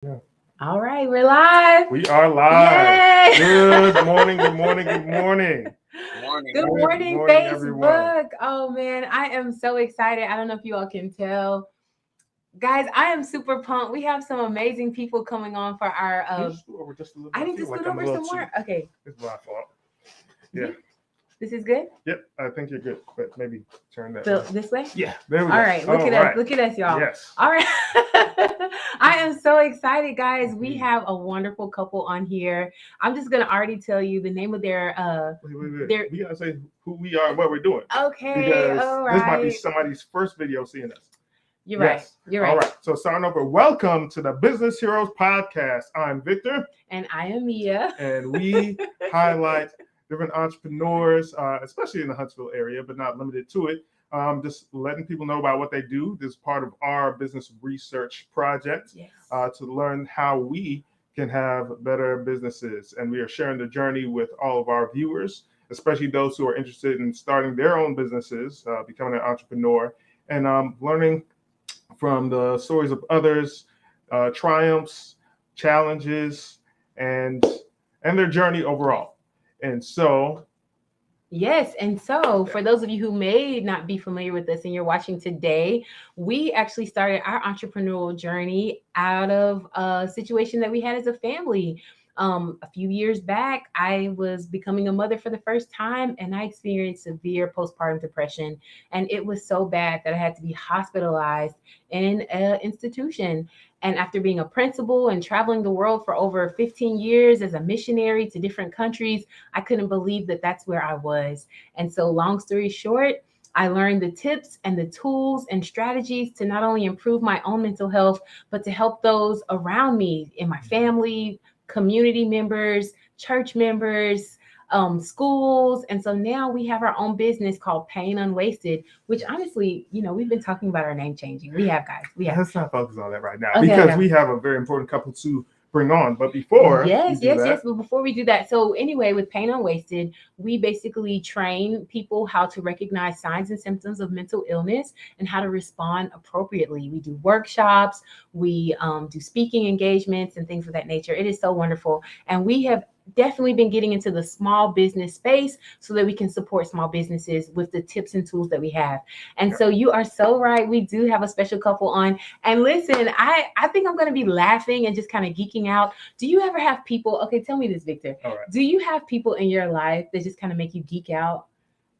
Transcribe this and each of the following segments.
Yeah. All right, we're live. We are live. Yay! Good morning, good morning, good morning. Morning. Good Good morning, morning, everyone. Facebook. Oh man, I am so excited. I don't know if you all can tell. Guys, I am super pumped. We have some amazing people coming on for our Can you scoot over just a little bit? I need to feel like scoot I'm a over little some more. too. Okay. It's my fault. Yeah. This is good? Yep. I think you're good, but maybe turn that So way. this way? Yeah. There we All go. right, look at us. Look at us, y'all. Yes. All right. I am so excited, guys. We Mhm. have a wonderful couple on here. I'm just gonna already tell you the name of their Wait. their We gotta say who we are and what we're doing. okay, Because all this might be right. somebody's first video seeing us. You're right. Yes. You're All right. right. So starting over, welcome to the Business Heroes Podcast. I'm Victor. And I am Mia. And we highlight different entrepreneurs, especially in the Huntsville area, but not limited to it. Just letting people know about what they do. This is part of our business research project Yes. to learn how we can have better businesses. And we are sharing the journey with all of our viewers, especially those who are interested in starting their own businesses, becoming an entrepreneur, and learning from the stories of others, triumphs, challenges, and their journey overall. And so, Yes. And so, for those of you who may not be familiar with us and you're watching today, we actually started our entrepreneurial journey out of a situation that we had as a family. A few years back, I was becoming a mother for the first time and I experienced severe postpartum depression. And it was so bad that I had to be hospitalized in an institution. And after being a principal and traveling the world for over 15 years as a missionary to different countries, I couldn't believe that that's where I was. And so, long story short, I learned the tips and the tools and strategies to not only improve my own mental health, but to help those around me in my family, community members, church members, schools. And so now we have our own business called Pain Unwasted, which honestly, we've been talking about our name changing. We have, guys. We have. let's not focus on that right now Okay, because okay. we have a very important couple to bring on. But before yes. we do that, But before we do that, so anyway, with Pain Unwasted, we basically train people how to recognize signs and symptoms of mental illness and how to respond appropriately. We do workshops, we do speaking engagements and things of that nature. It is so wonderful, and we have definitely been getting into the small business space so that we can support small businesses with the tips and tools that we have. And so you are so right. We do have a special couple on. And listen, I think I'm going to be laughing and just kind of geeking out. Do you ever have people, okay, tell me this, Victor. all right. Do you have people in your life that just kind of make you geek out?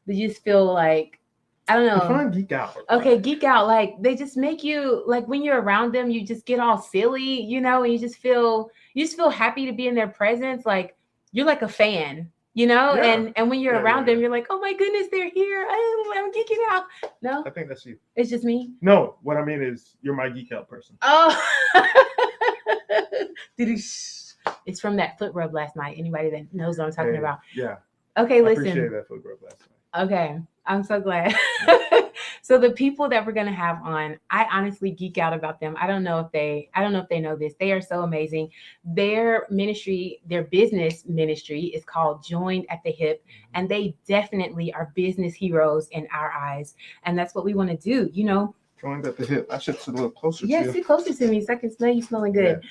That you just feel like, I don't know. Define geek out. Okay, geek out. Like they just make you, like when you're around them, you just get all silly, and you just feel happy to be in their presence. Like you're like a fan, Yeah. and when you're Yeah, around yeah. them, you're like, oh my goodness, they're here. I'm geeking out. No, I think that's you. it's just me. No, what I mean is you're my geek out person. Oh, it's from that foot rub last night. Anybody that knows what I'm talking Hey, about. Yeah. Okay, I listen. appreciate that foot rub last night. Okay, I'm so glad. So the people that we're gonna have on, I honestly geek out about them. I don't know if they know this. They are so amazing. Their ministry, their business ministry is called Joined at the Hip, and they definitely are business heroes in our eyes. And that's what we want to do, Joined at the hip. I should sit a little closer Yes, to you. sit closer to me so I can smell you smelling good.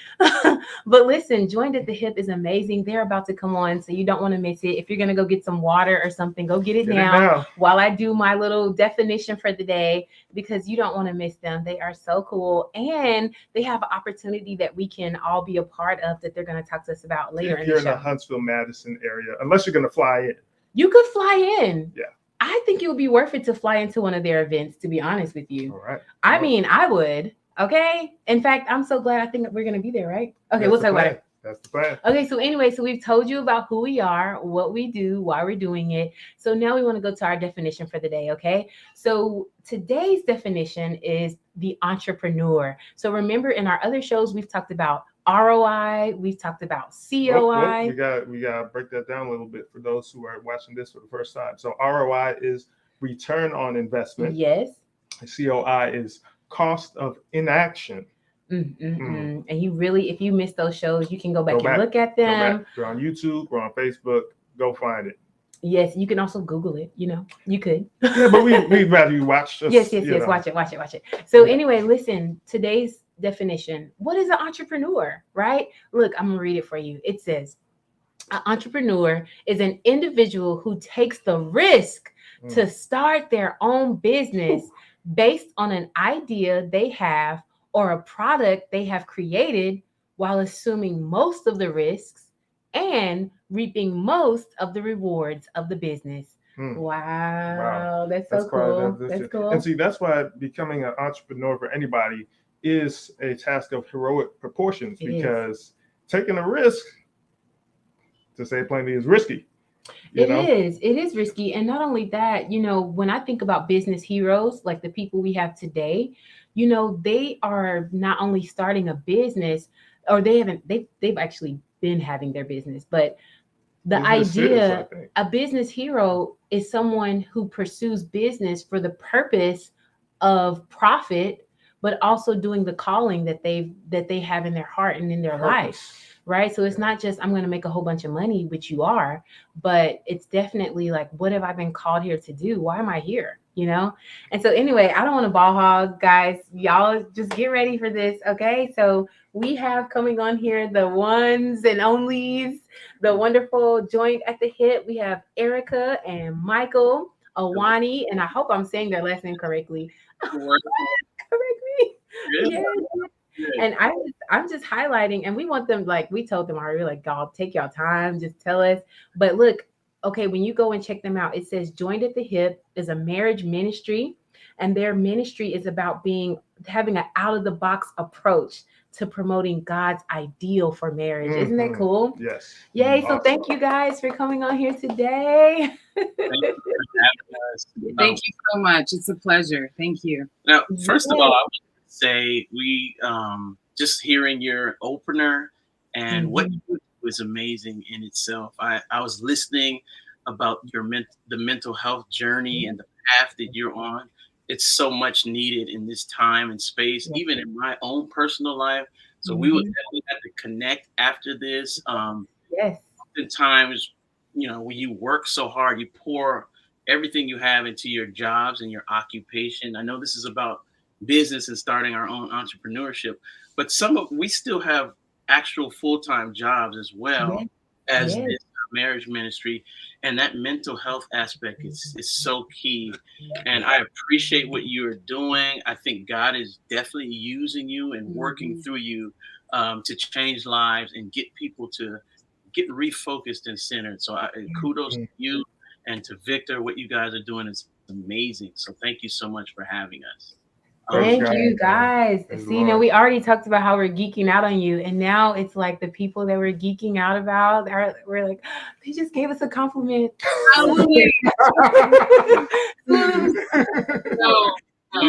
But listen, Joined at the Hip is amazing. They're about to come on, so you don't want to miss it. If you're going to go get some water or something, go get it now while I do my little definition for the day, because you don't want to miss them. They are so cool. And they have an opportunity that we can all be a part of that they're going to talk to us about later If in you're the in show. the Huntsville, Madison area, unless you're going to fly in. You could fly in. Yeah. I think it would be worth it to fly into one of their events, to be honest with you. All right. I mean, I would. Okay. In fact, I'm so glad. I think we're going to be there, right? Okay, we'll talk about it. That's the plan. Okay, so anyway, so we've told you about who we are, what we do, why we're doing it. So now we want to go to our definition for the day, okay? So today's definition is the entrepreneur. So remember, in our other shows, we've talked about ROI, we've talked about COI. We got to break that down a little bit for those who are watching this for the first time. So ROI is return on investment. Yes. COI is cost of inaction. And you really, if you missed those shows, you can go back and look at them. We're on YouTube, we're on Facebook. Go find it. Yes, you can also Google it. You could. Yeah, but we'd rather you watch us. Yes. Watch it. So anyway, listen. Today's definition. What is an entrepreneur? Right? Look, I'm gonna read it for you. It says, an entrepreneur is an individual who takes the risk to start their own business based on an idea they have or a product they have created while assuming most of the risks and reaping most of the rewards of the business. Wow, that's so cool. That's cool. And see, that's why becoming an entrepreneur for anybody is a task of heroic proportions, because taking a risk, to say it plainly, is risky. It is risky. And not only that, when I think about business heroes, like the people we have today, they are not only starting a business, or they've actually been having their business, but the idea, a business hero is someone who pursues business for the purpose of profit, but also doing the calling that they have in their heart and in their life. Right. So it's not just, I'm going to make a whole bunch of money, which you are, but it's definitely like, what have I been called here to do? Why am I here? And so anyway, I don't want to ball hog, guys. Y'all just get ready for this. Okay. So we have coming on here the ones and onlys, the wonderful Joined at the Hip. We have Erica and Michael Awoniyi, and I hope I'm saying their last name correctly. Correct me. Yes. And I'm just highlighting, and we want them, like we told them already, like, y'all take y'all time, just tell us. But look, okay, when you go and check them out, it says Joined at the Hip is a marriage ministry, and their ministry is about having an out of the box approach to promoting God's ideal for marriage. Isn't that cool? Yes. Yay. Awesome. So thank you guys for coming on here today. Thank you for having us. Thank you so much. It's a pleasure. Thank you. Now, first of all, I would say we just hearing your opener and what you do was amazing in itself. I was listening about the mental health journey and the path that you're on. It's so much needed in this time and space, even in my own personal life. So we will definitely have to connect after this. Oftentimes, when you work so hard, you pour everything you have into your jobs and your occupation. I know this is about business and starting our own entrepreneurship, but we still have actual full-time jobs as well as this marriage ministry, and that mental health aspect is so key. And I appreciate what you're doing. I think God is definitely using you and working through you to change lives and get people to get refocused and centered. So kudos to you and to Victor. What you guys are doing is amazing. So thank you so much for having us. Thank you guys. See, we already talked about how we're geeking out on you, and now it's like the people that we're geeking out about we're like, they just gave us a compliment. You guys are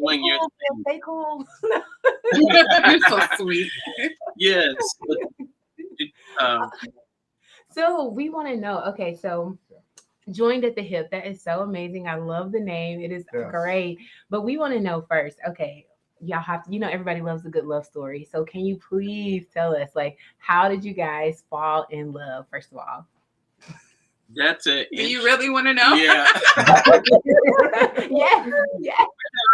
doing your thing. Stay cool. You're so sweet. Yes. So we want to know. Okay, so Joined at the Hip. That is so amazing. I love the name. It is great. But we want to know first, okay, y'all have to, everybody loves a good love story. So can you please tell us, like, how did you guys fall in love, first of all? Do you really want to know? Yeah. Yeah.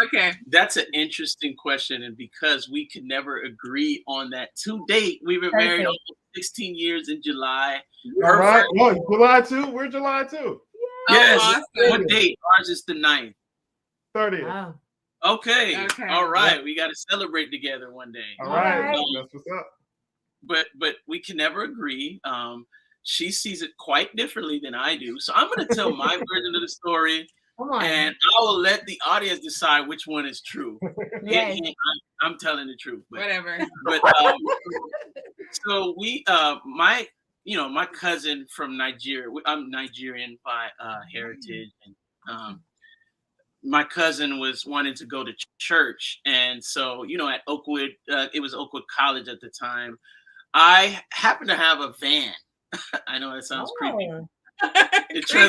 Okay. That's an interesting question. And because we could never agree on that to date, we've been married almost 16 years in July. All right. Well, July 2. We're July 2. Yes. Awesome. What date? Ours is the 9th. 30th. Wow. Okay. All right. Yeah. We got to celebrate together one day. All right. That's what's up. But we can never agree. She sees it quite differently than I do. So I'm going to tell my version of the story. And I will let the audience decide which one is true. Yes. I'm telling the truth. But, whatever. But so we, my cousin from Nigeria. I'm Nigerian by heritage, and my cousin was wanting to go to church, and so at Oakwood, it was Oakwood College at the time. I happened to have a van. I know that sounds creepy. It I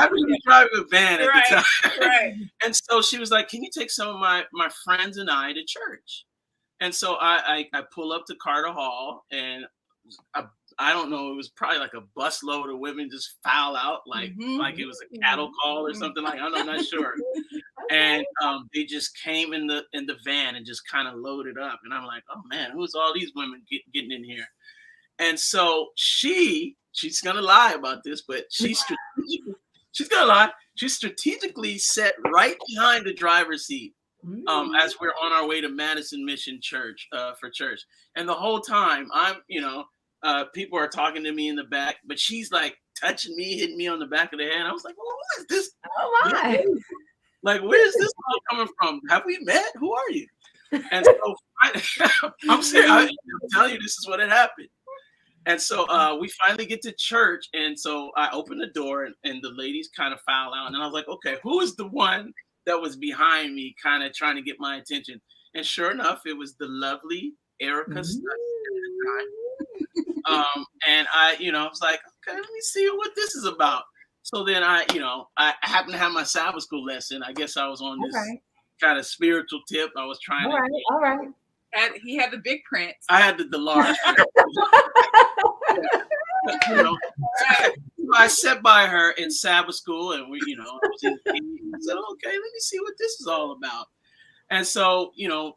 was driving a van at the time. Right. And so she was like, can you take some of my friends and I to church? And so I pull up to Carter Hall, and I don't know, it was probably like a busload of women just foul out, like it was a cattle call or something like. I'm not sure. And they just came in the van and just kind of loaded up, and I'm like, oh man, who's all these women getting in here? And so she's gonna lie about this, but she's gonna lie. She strategically sat right behind the driver's seat as we're on our way to Madison Mission Church for church. And the whole time I'm, people are talking to me in the back, but she's like touching me, hitting me on the back of the head. I was like, well, what is this? Oh my. Like, where is this all coming from? Have we met? Who are you? And so I'm serious. I'm telling you, this is what had happened. And so we finally get to church. And so I open the door and the ladies kind of file out. And I was like, okay, who is the one that was behind me kind of trying to get my attention? And sure enough, it was the lovely Erica Studs at the time. And I was like, okay, let me see what this is about. So then I happened to have my Sabbath school lesson. I guess I was on this kind of spiritual tip. I was trying all right. And he had the big print. I had the large. I sat by her in Sabbath school, and I said, okay, let me see what this is all about. And so,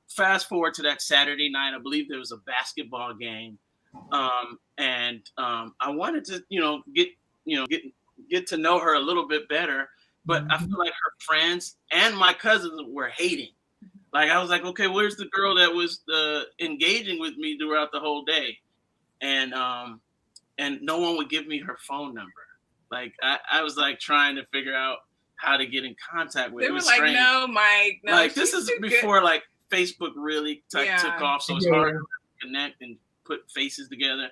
fast forward to that Saturday night, I believe there was a basketball game, and I wanted to, get to know her a little bit better, but I feel like her friends and my cousins were hating. Like, I was like, okay, where's the girl that was engaging with me throughout the whole day? And no one would give me her phone number. Like, I was like trying to figure out how to get in contact with her. They were like, strange. No, Mike. No, like, this is before like Facebook really took off. So it's hard to connect and put faces together.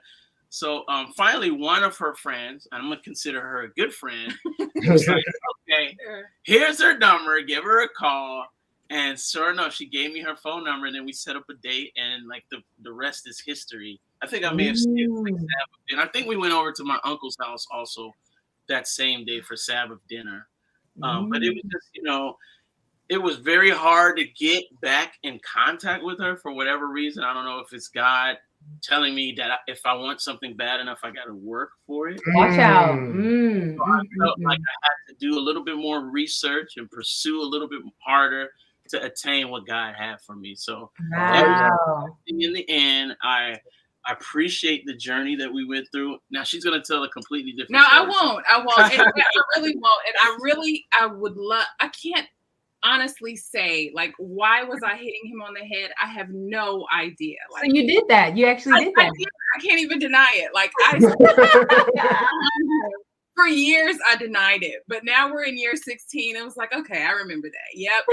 So finally, one of her friends, and I'm going to consider her a good friend, was like, okay, here's her number. Give her a call. And sure enough, she gave me her phone number, and then we set up a date, and like the rest is history. I think I may have skipped like Sabbath dinner. I think we went over to my uncle's house also that same day for Sabbath dinner. But it was just, it was very hard to get back in contact with her for whatever reason. I don't know if it's God telling me that if I want something bad enough, I got to work for it. Watch out. So I felt like I had to do a little bit more research and pursue a little bit harder to attain what God had for me. So in the end, I appreciate the journey that we went through. Now she's going to tell a completely different story. I won't. And I really won't. And I would love, I can't honestly say, like, why was I hitting him on the head? I have no idea. Like, so you did that. You actually did that. I can't even deny it. Like, for years, I denied it, but now we're in year 16. It was like, okay, I remember that. Yep,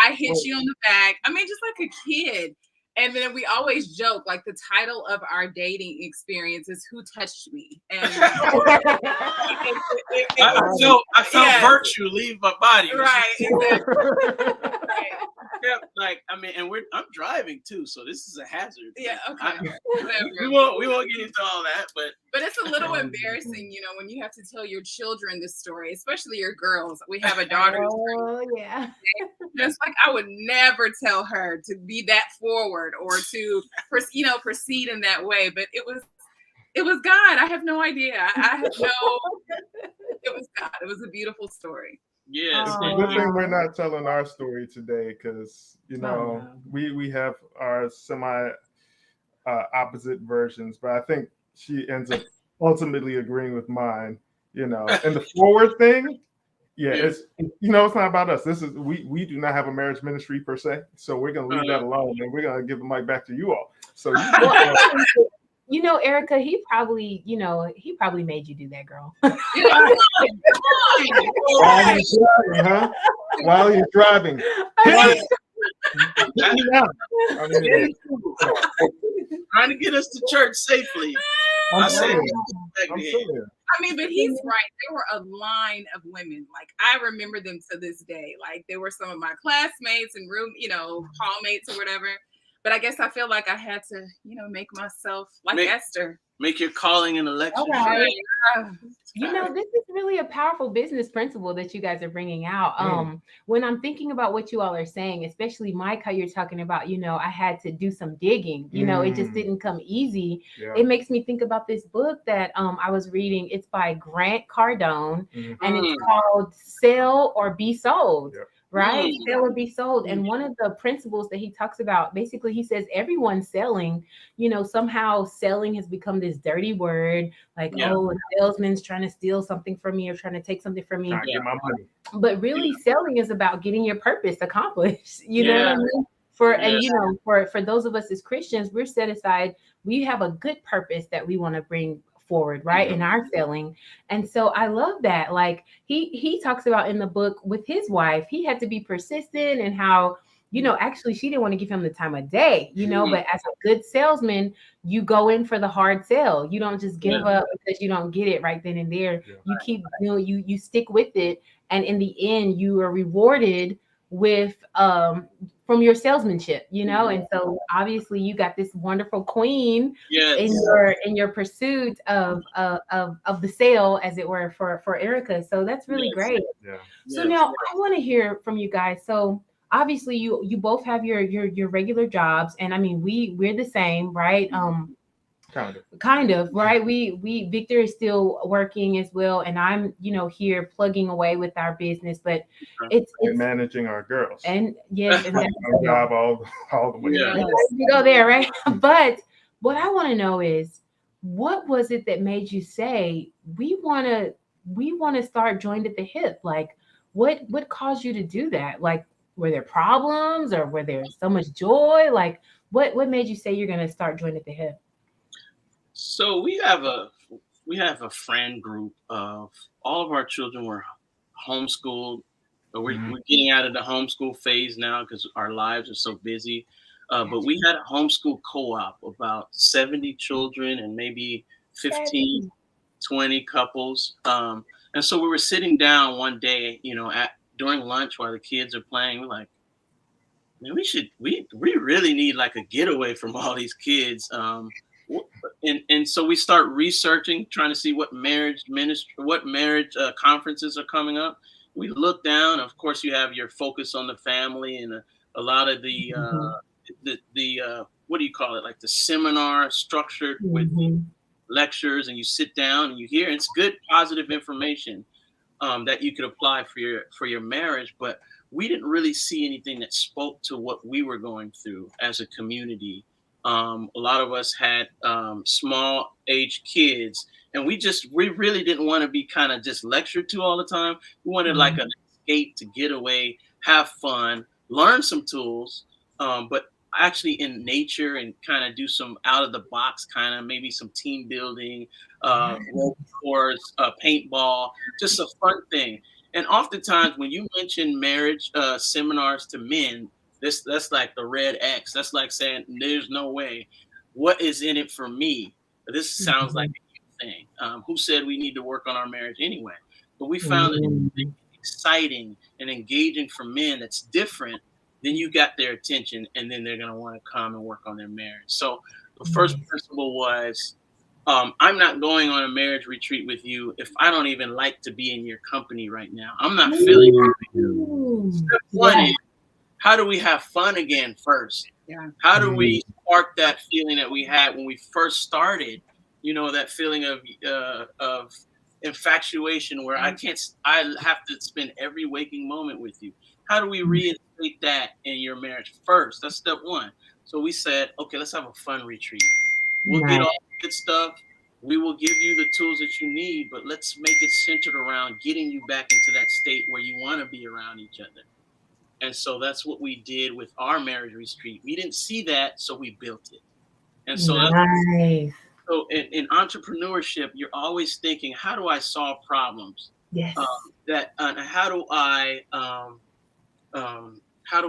I hit you on the back. I mean, just like a kid. And then we always joke, like the title of our dating experience is "Who Touched Me?" And I felt virtue leave my body. Right. Exactly. Right. Yeah, like and I'm driving too, so this is a hazard. Yeah, okay. We won't get into all that, but it's a little embarrassing, when you have to tell your children this story, especially your girls. We have a daughter. Oh yeah. It's like I would never tell her to be that forward or to proceed in that way, but it was God. I have no idea. It was God. It was a beautiful story. Yes. It's a good thing we're not telling our story today, because we have our semi opposite versions, but I think she ends up ultimately agreeing with mine. And the forward thing, it's it's not about us. This is we do not have a marriage ministry per se, so we're gonna leave that alone, and we're gonna give the mic back to you all. So Erica, he probably made you do that, girl. While he's driving. Trying to get us to church safely. I'm saying. I mean, but he's right. There were a line of women. Like, I remember them to this day. Like, they were some of my classmates and room, hallmates or whatever. But I guess I feel like I had to, make myself like Esther. Make your calling an election. All right. Yeah. You know, this is really a powerful business principle that you guys are bringing out. When I'm thinking about what you all are saying, especially Mike, how you're talking about, you know, I had to do some digging, you know, it just didn't come easy. Yeah. It makes me think about this book that I was reading. It's by Grant Cardone, and it's called Sell or Be Sold. Yep. Right? Sell or be sold. And one of the principles that he talks about, basically, he says everyone's selling. You know, somehow selling has become this dirty word, like, oh, a salesman's trying to steal something from me or trying to take something from me. Trying to get my money. But really, selling is about getting your purpose accomplished. You know what I mean? And you know, for those of us as Christians, we're set aside. We have a good purpose that we want to bring forward, right, in our selling. And so I love that. Like he talks about in the book with his wife, he had to be persistent, and how, you know, actually she didn't want to give him the time of day, you know, but as a good salesman, you go in for the hard sell. You don't just give up because you don't get it right then and there. You keep, you know, you stick with it, and in the end you are rewarded with from your salesmanship, you know. And so obviously you got this wonderful queen in your pursuit of the sale, as it were, for Erica. So that's really great. So now I want to hear from you guys. So obviously you both have your regular jobs, and I mean we're the same, right? Kind of, right? We Victor is still working as well, and I'm, you know, here plugging away with our business, but it's managing our girls. And yes, and that's job all the way. You go there, right? But what I want to know is, what was it that made you say we want to start joined at the hip? Like, what caused you to do that? Like, were there problems, or were there so much joy? Like, what made you say you're going to start joined at the hip? So we have a friend group of all of our children were homeschooled. We're getting out of the homeschool phase now because our lives are so busy. But we had a homeschool co-op, about 70 children and maybe 15, 20 couples. And so we were sitting down one day, you know, during lunch while the kids are playing. We're like, man, we really need like a getaway from all these kids. And so we start researching, trying to see what marriage conferences are coming up. We look down. Of course, you have your focus on the family, and a lot of the what do you call it? Like the seminar structured with lectures, and you sit down and you hear. It's good, positive information that you could apply for your marriage. But we didn't really see anything that spoke to what we were going through as a community. A lot of us had small age kids, and we really didn't want to be kind of just lectured to all the time. We wanted like an escape to get away, have fun, learn some tools, but actually in nature, and kind of do some out of the box, kind of maybe some team building, rope course, paintball, just a fun thing. And oftentimes when you mention marriage seminars to men, that's like the red X. That's like saying there's no way. What is in it for me? This sounds like a thing. Who said we need to work on our marriage anyway? But we found it exciting and engaging for men that's different. Then you got their attention, and then they're going to want to come and work on their marriage. So the first principle was, I'm not going on a marriage retreat with you if I don't even like to be in your company right now. I'm not feeling you. Step one is, how do we have fun again first? How do we spark that feeling that we had when we first started? You know, that feeling of infatuation where I have to spend every waking moment with you. How do we reinstate that in your marriage first? That's step one. So we said, okay, let's have a fun retreat. We'll get all the good stuff. We will give you the tools that you need, but let's make it centered around getting you back into that state where you want to be around each other. And so that's what we did with our marriage retreat. We didn't see that, so we built it. And so, so in entrepreneurship, you're always thinking, how do I solve problems? Yes. How do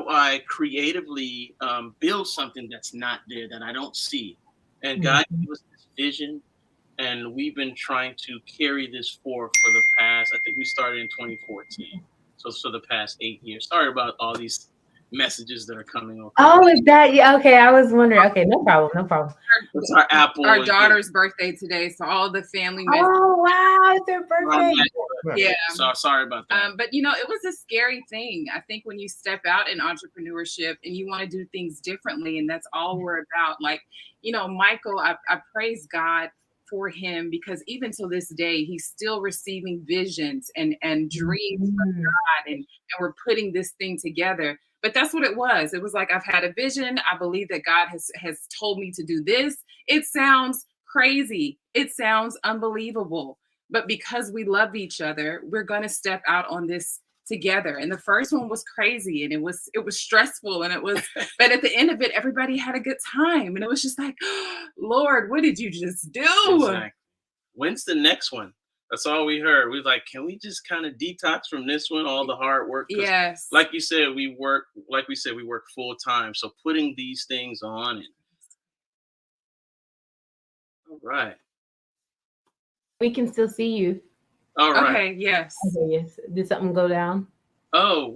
I creatively build something that's not there, that I don't see? And God gave us this vision, and we've been trying to carry this forward for the past. I think we started in 2014. So for the past 8 years. Sorry about all these messages that are coming over. Oh, is that? Yeah. Okay, I was wondering. Okay, no problem. No problem. It's our Apple. Our daughter's birthday today, so all the family. Oh wow, it's their birthday. Yeah. So sorry about that. But you know, it was a scary thing. I think when you step out in entrepreneurship and you want to do things differently, and that's all we're about. Like, you know, Michael, I praise God for him, because even till this day, he's still receiving visions and dreams from God, and we're putting this thing together. But that's what it was. It was like, I've had a vision. I believe that God has told me to do this. It sounds crazy. It sounds unbelievable. But because we love each other, we're going to step out on this together. And the first one was crazy, and it was stressful, and but at the end of it, everybody had a good time. And it was just like, oh, Lord, what did you just do? Exactly. When's the next one? That's all we heard. We was like, can we just kind of detox from this one, all the hard work? Yes. Like you said, we work full time. So putting these things on. All right. We can still see you. All right. Okay. Yes. Okay, yes. Did something go down? Oh,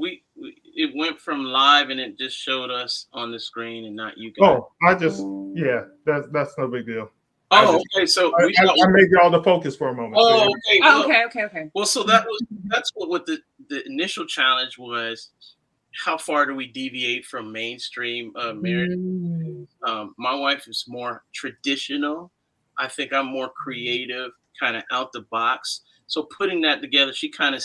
it went from live and it just showed us on the screen and not you guys. Oh, that's no big deal. Oh, okay. So I made y'all the focus for a moment. Oh, okay. Well, okay. Well, so that's what the initial challenge was. How far do we deviate from mainstream marriage? My wife is more traditional. I think I'm more creative, kind of out the box. So putting that together, she kind of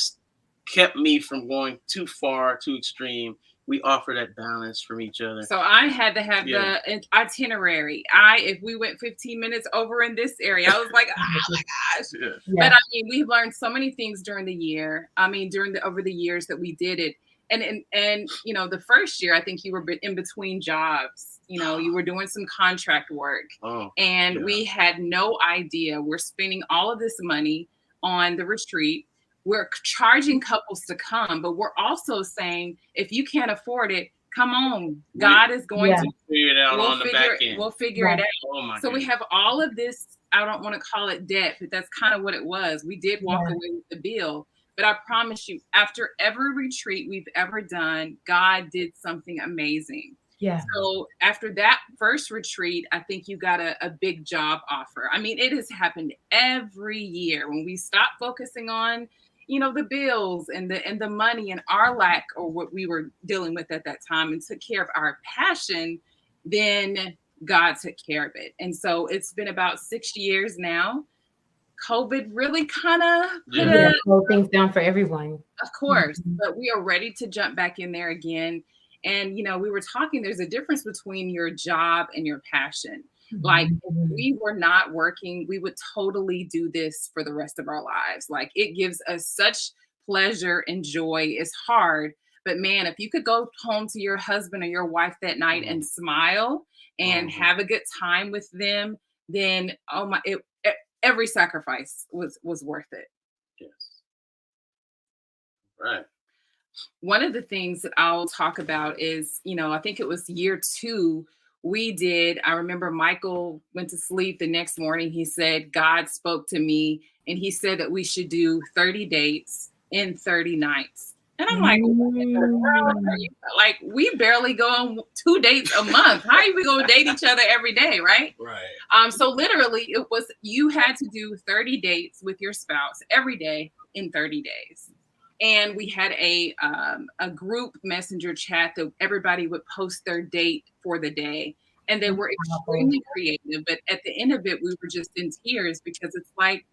kept me from going too far, too extreme. We offer that balance from each other. So I had to have the itinerary. If we went 15 minutes over in this area, I was like, oh my gosh. Yeah. But I mean, we've learned so many things during the year. I mean, over the years that we did it. And you know, the first year, I think you were in between jobs. You know, you were doing some contract work. And we had no idea. We're spending all of this money on the retreat. We're charging couples to come, but we're also saying, if you can't afford it, come on. God is going to figure it out on the back end. We'll figure it out. So we have all of this, I don't want to call it debt, but that's kind of what it was. We did walk away with the bill. But I promise you, after every retreat we've ever done, God did something amazing. Yeah. So after that first retreat, I think you got a big job offer. I mean, it has happened every year when we stop focusing on, you know, the bills and the money and our lack or what we were dealing with at that time and took care of our passion, then God took care of it. And so it's been about 6 years now. COVID really kind of slow things down for everyone. Of course, but we are ready to jump back in there again. And, you know, we were talking, there's a difference between your job and your passion. Like, if we were not working, we would totally do this for the rest of our lives. Like, it gives us such pleasure and joy. It's hard, but man, if you could go home to your husband or your wife that night and smile and have a good time with them, then every sacrifice was worth it. Yes. Right. One of the things that I'll talk about is, you know, I think it was year 2 I remember Michael went to sleep the next morning. He said, God spoke to me and he said that we should do 30 dates in 30 nights. And I'm like, like, we barely go on 2 dates a month. How are we going to date each other every day? Right. Right. So literally you had to do 30 dates with your spouse every day in 30 days. And we had a group messenger chat that everybody would post their date for the day. And they were extremely creative. But at the end of it, we were just in tears because it's like,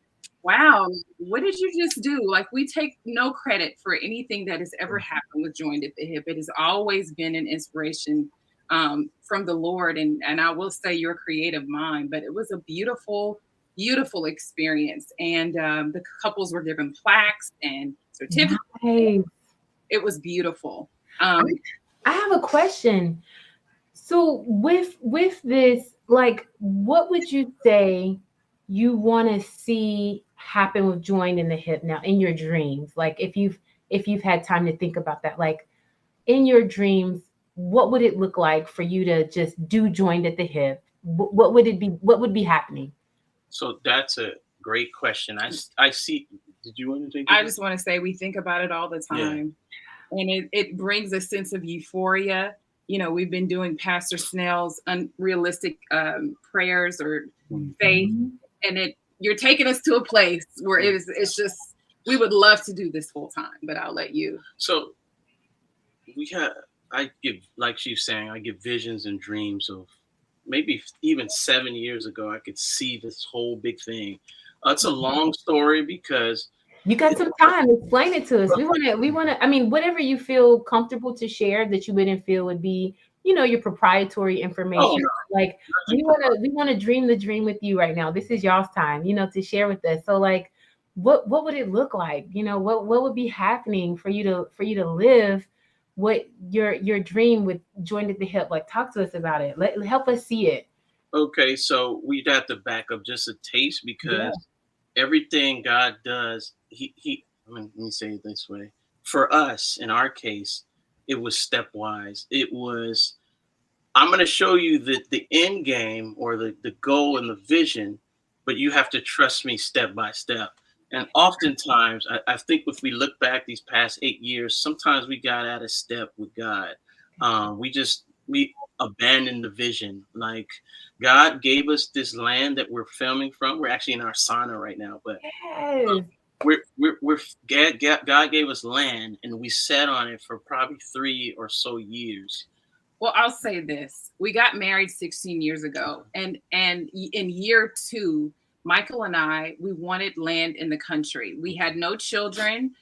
wow, what did you just do? Like, we take no credit for anything that has ever happened with Joined at the Hip. It has always been an inspiration from the Lord. And I will say your creative mind, but it was a beautiful, beautiful experience. And the couples were given plaques and certificates. Nice. It was beautiful. I have a question. So with this, like, what would you say you want to see happen with Joined in the Hip now in your dreams? Like, if you've had time to think about that, like, in your dreams, what would it look like for you to just do Joined at the Hip? What would it be? What would be happening? So that's a great question. I see. Did you want to take it? I just want to say we think about it all the time. and it brings a sense of euphoria. You know, we've been doing Pastor Snell's unrealistic prayers or faith, and you're taking us to a place where it's just, we would love to do this full time, but I'll let you. So I give, like she was saying, I get visions and dreams of maybe even 7 years ago, I could see this whole big thing. It's a long story because you got some time. Explain it to us. We want to. I mean, whatever you feel comfortable to share that you wouldn't feel would be, your proprietary information. Oh, no. Like we want to dream the dream with you right now. This is y'all's time, to share with us. So like, what would it look like? What would be happening for you to live what your dream with Joined at the Hip? Like, talk to us about it. Help us see it. Okay, so we'd have to back up just a taste because everything God does, let me say it this way. For us, in our case, it was stepwise. It was, I'm going to show you the end game or the goal and the vision, but you have to trust me step by step. And oftentimes, I think if we look back these past 8 years, sometimes we got out of step with God. We abandoned the vision. Like, God gave us this land that we're filming from. We're actually in our sauna right now, but God gave us land, and we sat on it for probably 3 or so years. Well, I'll say this: we got married 16 years ago, and in year 2. Michael and I, we wanted land in the country. We had no children.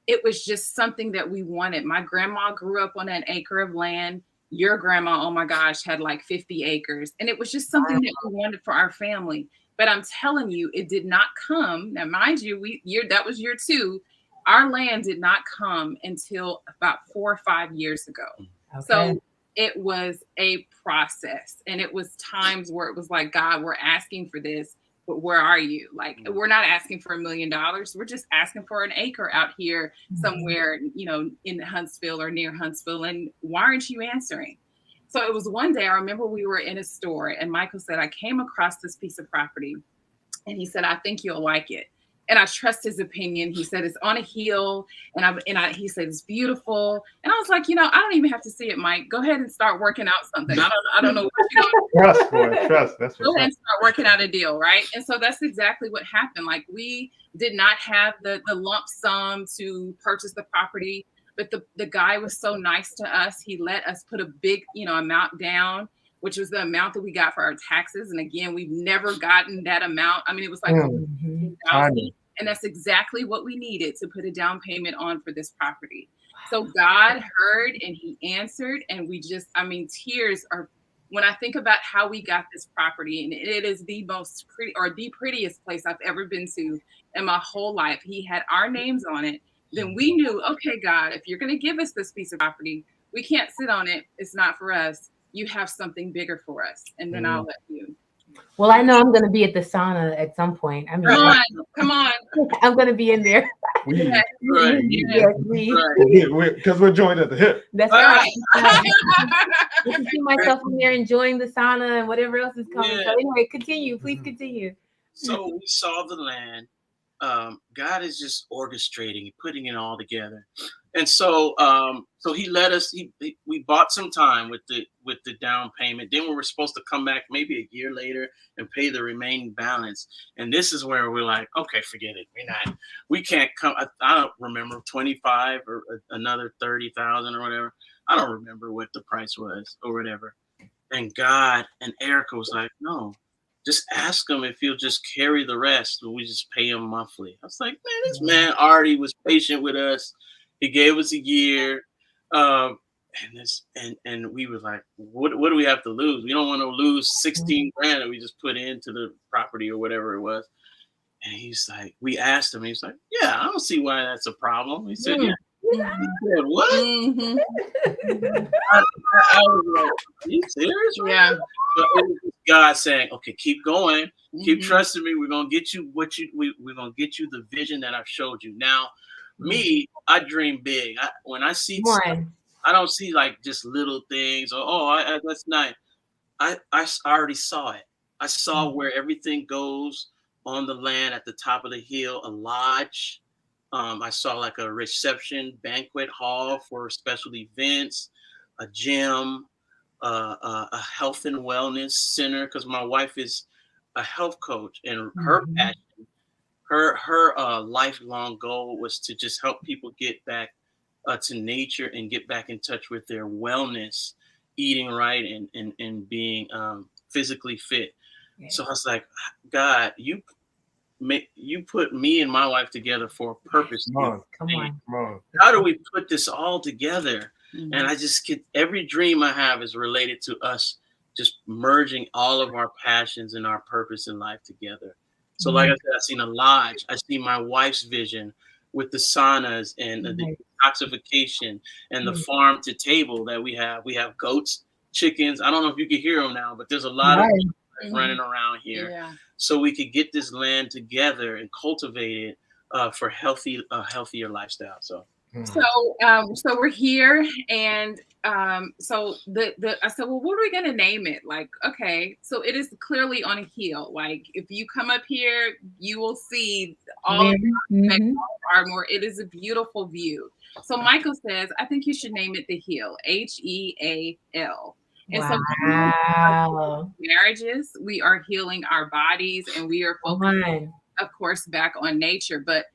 It was just something that we wanted. My grandma grew up on an acre of land. Your grandma, oh my gosh, had like 50 acres. And it was just something that we wanted for our family. But I'm telling you, it did not come. Now, mind you, that was year 2. Our land did not come until about 4 or 5 years ago. Okay. So it was a process. And it was times where it was like, God, we're asking for this. But where are you? Like, we're not asking for $1 million. We're just asking for an acre out here somewhere, in Huntsville or near Huntsville. And why aren't you answering? So it was one day, I remember we were in a store and Michael said, I came across this piece of property. And he said, I think you'll like it. And I trust his opinion. He said, it's on a hill. He said, it's beautiful. And I was like, I don't even have to see it, Mike. Go ahead and start working out something. I don't know what you're going to do. Trust. That's go ahead and start working out a deal, right? And so that's exactly what happened. Like, we did not have the lump sum to purchase the property, but the guy was so nice to us. He let us put a big, amount down, which was the amount that we got for our taxes. And again, we've never gotten that amount. I mean, it was like $1,000. And that's exactly what we needed to put a down payment on for this property. So God heard and he answered. And we just, tears are, when I think about how we got this property, and it is the most pretty or the prettiest place I've ever been to in my whole life. He had our names on it. Then we knew, okay, God, if you're going to give us this piece of property, we can't sit on it. It's not for us. You have something bigger for us. And then I'll let you. Well, I know I'm going to be at the sauna at some point. Come on. I'm going to be in there. Because we're joined at the hip. That's right. I can see myself in there enjoying the sauna and whatever else is coming. Yeah. So anyway, continue. Please continue. So we saw the land. God is just orchestrating, putting it all together. And so he let us, we bought some time with the down payment. Then we were supposed to come back maybe a year later and pay the remaining balance. And this is where we're like, okay, forget it. We can't come. I don't remember 25 or another 30,000 or whatever. I don't remember what the price was or whatever. And God and Erica was like, no, just ask him if he'll just carry the rest. And we just pay him monthly. I was like, man, this man already was patient with us. He gave us a year, and we were like, what do we have to lose? We don't want to lose 16 grand that we just put into the property or whatever it was. And he's like, we asked him, he's like, yeah, I don't see why that's a problem. He said, yeah. He said, what? I was like, are you serious? Yeah. But it was God saying, okay, keep going, keep trusting me. We're gonna get you we're gonna get you the vision that I've showed you. Now, me, I dream big. When I see stuff, I don't see like just little things or that's nice. I already saw it. I saw where everything goes on the land at the top of the hill, a lodge, I saw like a reception banquet hall for special events, a gym, a health and wellness center, because my wife is a health coach, and her Mhm. passion, her lifelong goal was to just help people get back to nature and get back in touch with their wellness, eating right, and being physically fit. So I Yes. was like, God, you put me and my wife together for a purpose. Come on, Come on. come on. How do we put this all together? Mhm. And I just get every dream I have is related to us just merging all of our passions and our purpose in life together. So, like I said, I seen a lodge. I see my wife's vision with the saunas and the Right. detoxification and the Mm. farm to table that we have. We have goats, chickens. I don't know if you can hear them now, but there's a lot of Right. running around here. Yeah. So we could get this land together and cultivate it for a healthier lifestyle. So. So we're here, and so I said, well, what are we gonna name it? Like, okay, so it is clearly on a hill. Like, if you come up here, you will see all of Mhm. Ardmore. It is a beautiful view. So Michael says, I think you should name it the Heal, HEAL. And so Wow. marriages, we are healing our bodies, and we are Come focusing, on. of course, back on nature. But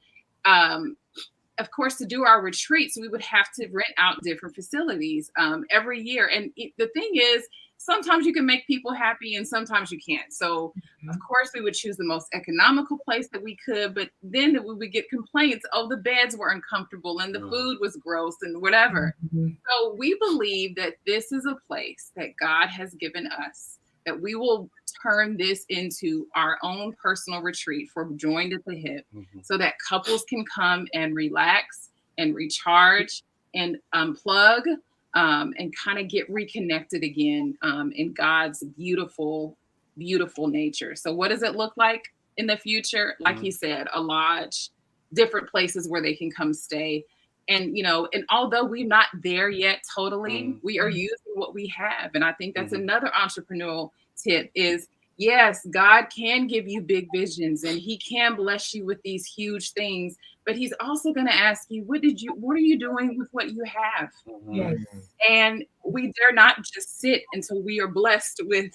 of course, to do our retreats, we would have to rent out different facilities every year. And the thing is, sometimes you can make people happy and sometimes you can't. So, of course, we would choose the most economical place that we could. But then we would get complaints, oh, the beds were uncomfortable and the food was gross and whatever. Mhm. So we believe that this is a place that God has given us, that we will turn this into our own personal retreat for Joined at the Hip, so that couples can come and relax and recharge and unplug and kind of get reconnected again in God's beautiful, beautiful nature. So what does it look like in the future? Like you said, a lodge, different places where they can come stay. And, and although we're not there yet totally, we are using what we have. And I think that's another entrepreneurial tip is, yes, God can give you big visions and he can bless you with these huge things, but he's also going to ask you, what are you doing with what you have? Yes. And we dare not just sit until we are blessed with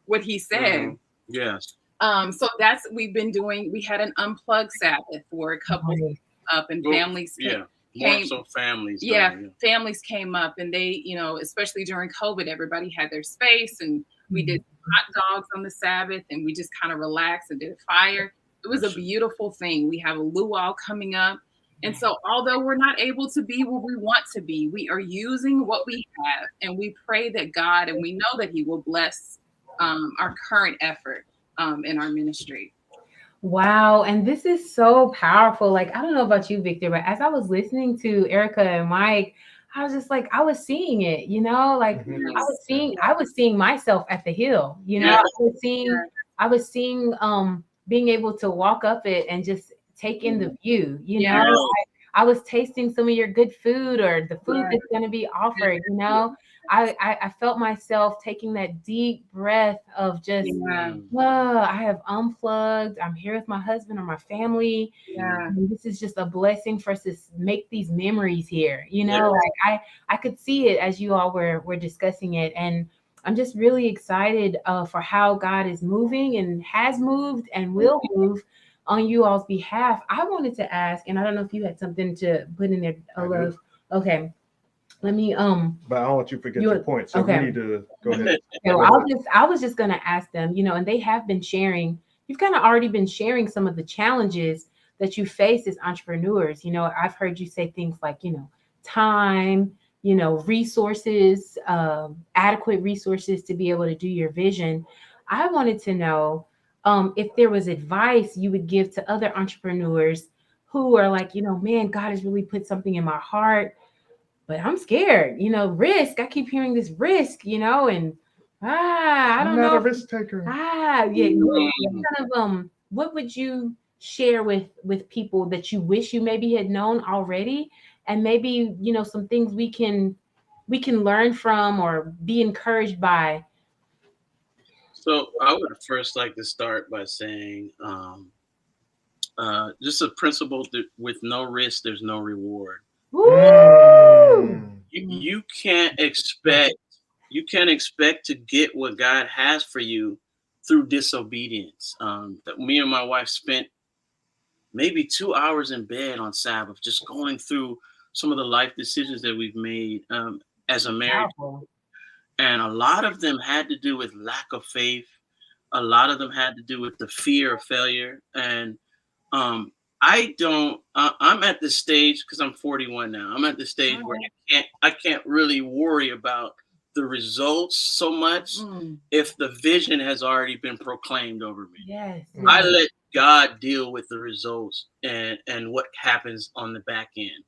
what he said. Yes. So we've been doing. We had an unplugged Sabbath where couples Right. up and families more came. so families. Families came up and they, especially during COVID, everybody had their space and we did hot dogs on the Sabbath and we just kind of relaxed and did a fire. It was a beautiful thing. We have a luau coming up. And so although we're not able to be where we want to be, we are using what we have and we pray that God, and we know that he will bless our current effort in our ministry. Wow. And this is so powerful. Like, I don't know about you, Victor, but as I was listening to Erica and Mike, I was just like, I was seeing it, like I was seeing myself at the hill, Yeah. I was seeing being able to walk up it and just take in the view, I was tasting some of your good food or the food that's going to be offered, I felt myself taking that deep breath of just, whoa, I have unplugged. I'm here with my husband or my family. And this is just a blessing for us to make these memories here. Like I could see it as you all were discussing it. And I'm just really excited for how God is moving and has moved and will move on you all's behalf. I wanted to ask, and I don't know if you had something to put in there, Olaf. Okay. Let me But I don't want you to forget your point. So we need to go ahead. I was just gonna ask them, and they have been sharing, you've kind of already been sharing some of the challenges that you face as entrepreneurs. I've heard you say things like, time, resources, adequate resources to be able to do your vision. I wanted to know if there was advice you would give to other entrepreneurs who are like, man, God has really put something in my heart, but I'm scared, risk. I keep hearing this risk, and I don't know. I'm not a risk taker. Kind of, what would you share with people that you wish you maybe had known already, and maybe some things we can learn from or be encouraged by? So I would first like to start by saying just a principle that with no risk, there's no reward. Mm. You can't expect to get what God has for you through disobedience. Me and my wife spent maybe 2 hours in bed on Sabbath, just going through some of the life decisions that we've made as a married. And a lot of them had to do with lack of faith. A lot of them had to do with the fear of failure. And I'm at the stage, because I'm 41 now. I'm at the stage where I can't really worry about the results so much if the vision has already been proclaimed over me. Yes. I let God deal with the results and what happens on the back end.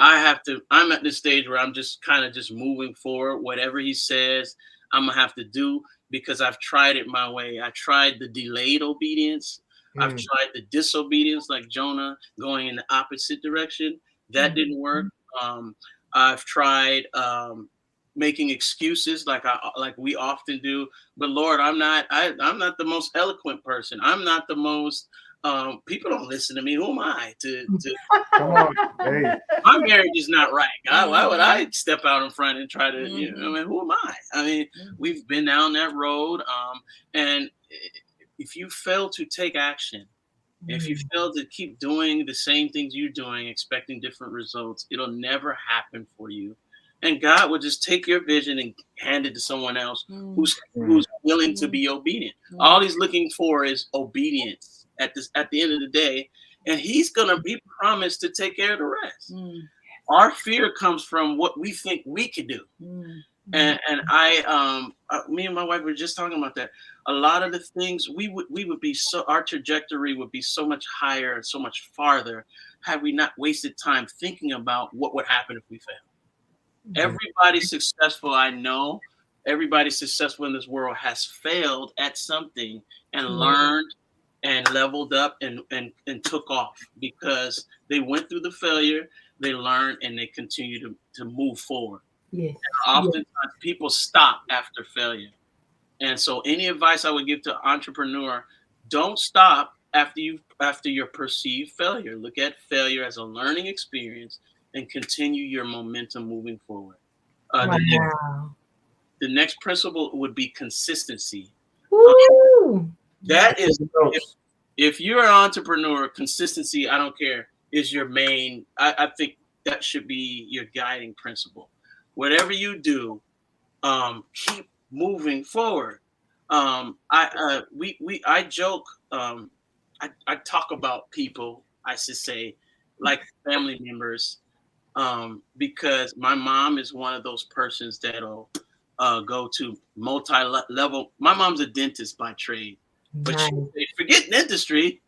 I'm at this stage where I'm just kind of just moving forward. Whatever he says, I'm gonna have to do, because I've tried it my way. I tried the delayed obedience. I've tried the disobedience, like Jonah, going in the opposite direction. That didn't work. I've tried making excuses, like we often do. But Lord, I'm not the most eloquent person. I'm not the most. People don't listen to me. Who am I to Come on, hey. My marriage is not right. God, why would I step out in front and try to, I mean, who am I? I mean, we've been down that road. And if you fail to take action, if you fail to keep doing the same things you're doing, expecting different results, it'll never happen for you. And God will just take your vision and hand it to someone else who's willing to be obedient. All he's looking for is obedience at the end of the day. And he's going to be promised to take care of the rest. Our fear comes from what we think we could do. And me and my wife were just talking about that. A lot of the things we would be our trajectory would be so much higher and so much farther had we not wasted time thinking about what would happen if we fail. Everybody successful I know, everybody successful in this world has failed at something and learned and leveled up and took off, because they went through the failure, they learned, and they continue to move forward. Yes. Oftentimes people stop after failure. And so any advice I would give to entrepreneur, don't stop after your perceived failure. Look at failure as a learning experience and continue your momentum moving forward. The next principle would be consistency. That is, if you're an entrepreneur, consistency, I don't care, is your main. I think that should be your guiding principle. Whatever you do, keep moving forward. I joke. I talk about people, I should say, like family members, because my mom is one of those persons that'll go to multi-level. My mom's a dentist by trade, but she say, forget dentistry,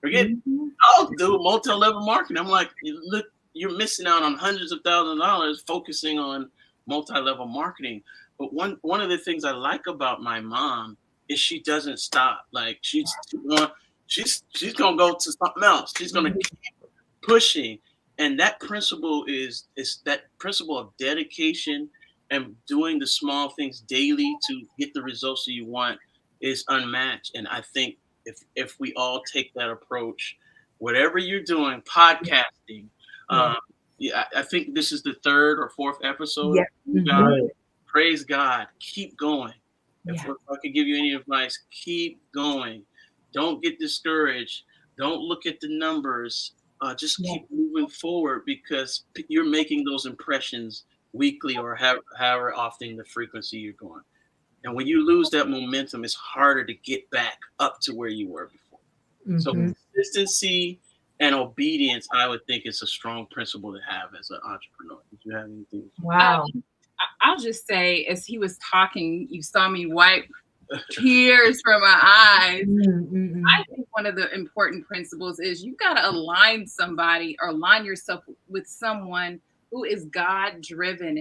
I'll do multi-level marketing. I'm like, look, you're missing out on hundreds of thousands of dollars focusing on multi-level marketing. But one of the things I like about my mom is she doesn't stop. Like she's gonna go to something else. She's gonna keep pushing. And that principle is that principle of dedication and doing the small things daily to get the results that you want is unmatched. And I think if we all take that approach, whatever you're doing, podcasting, I think this is the 3rd or 4th episode. God, praise God. Keep going. If I could give you any advice, keep going. Don't get discouraged. Don't look at the numbers. Just keep moving forward, because you're making those impressions weekly or however often the frequency you're going. And when you lose that momentum, it's harder to get back up to where you were before. So consistency and obedience, I would think, is a strong principle to have as an entrepreneur. Did you have anything? Wow. I'll just say, as he was talking, you saw me wipe tears from my eyes. I think one of the important principles is you got to align somebody or align yourself with someone who is God driven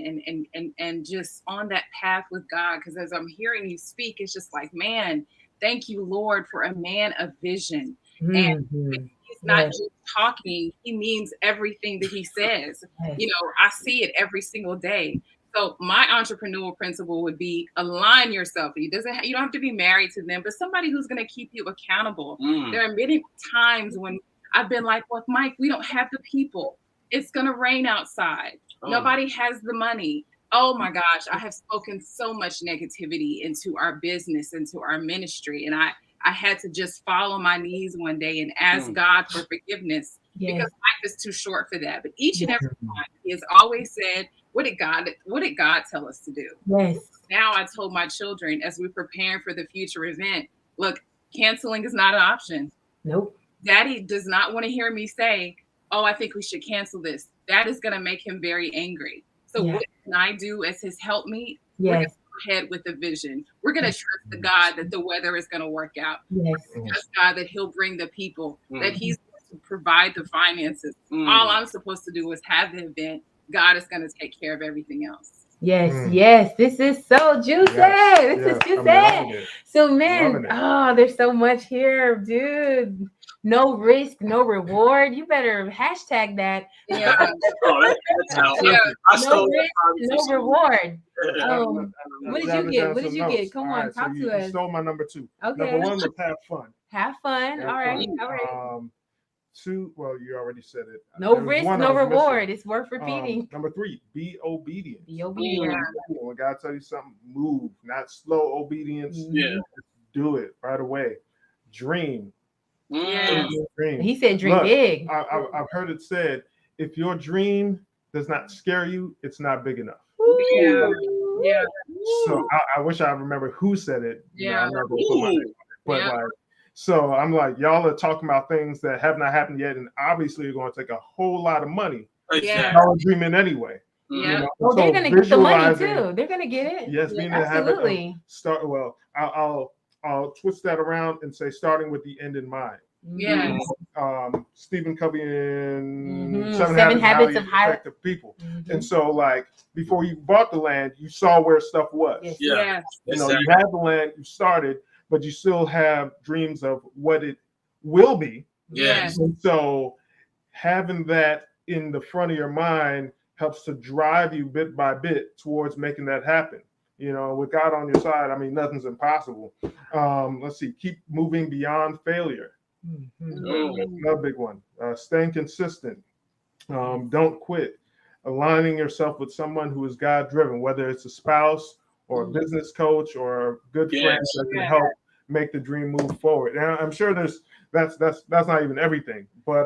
and just on that path with God. Because as I'm hearing you speak, it's just like, man, thank you, Lord, for a man of vision. And he's not just talking, he means everything that he says. You know, I see it every single day. So my entrepreneurial principle would be align yourself. You don't have to be married to them, but somebody who's going to keep you accountable. There are many times when I've been like, well, Mike, we don't have the people. It's going to rain outside. Nobody has the money. Oh my gosh, I have spoken so much negativity into our business, into our ministry. And I had to just fall on my knees one day and ask God for forgiveness because life is too short for that. But each and every time he has always said, what did God tell us to do? Yes. Now I told my children as we're preparing for the future event, look, canceling is not an option. Nope. Daddy does not want to hear me say, oh, I think we should cancel this. That is going to make him very angry. So what can I do as his helpmeet? We're going to go ahead with the vision. We're going to trust the God that the weather is going to work out. Yes. Trust God that he'll bring the people, that he's going to provide the finances. All I'm supposed to do is have the event. God is going to take care of everything else. Yes, yes. This is so juicy. This is juicy. So, man, there's so much here, dude. No risk, no reward. You better hashtag that. Yeah. No risk, no reward. What did you get? What did you get? Come on, talk to us. You stole my number 2. Okay. Number 1 was have fun. Have fun. All right. All right. 2, well, you already said it. No risk, no reward. It's worth repeating. Number 3, be obedient. Be obedient. When God tells you something, move, not slow obedience. Yeah. Do it right away. Dream. Dream. He said dream big. I've heard it said, if your dream does not scare you, it's not big enough. Yeah. Yeah. So I wish I remember who said it. Yeah. So I'm like, y'all are talking about things that have not happened yet, and obviously you're going to take a whole lot of money. Yeah. Y'all are dreaming anyway. Yeah. You know? Well, they're going to get the money too. They're going to get it. Yes, we need to have it. I'll twist that around and say starting with the end in mind. Yeah. Stephen Covey in Seven Habits of Highly Effective People. And so, like, before you bought the land, you saw where stuff was. Yeah. You know, you had the land, you started, but you still have dreams of what it will be. Yes. And so having that in the front of your mind helps to drive you bit by bit towards making that happen. You know, with God on your side, I mean, nothing's impossible. Let's see, keep moving beyond failure. Another big one. Staying consistent. Don't quit. Aligning yourself with someone who is God-driven, whether it's a spouse or a business coach or a good friend that can help make the dream move forward. And I'm sure that's not even everything, but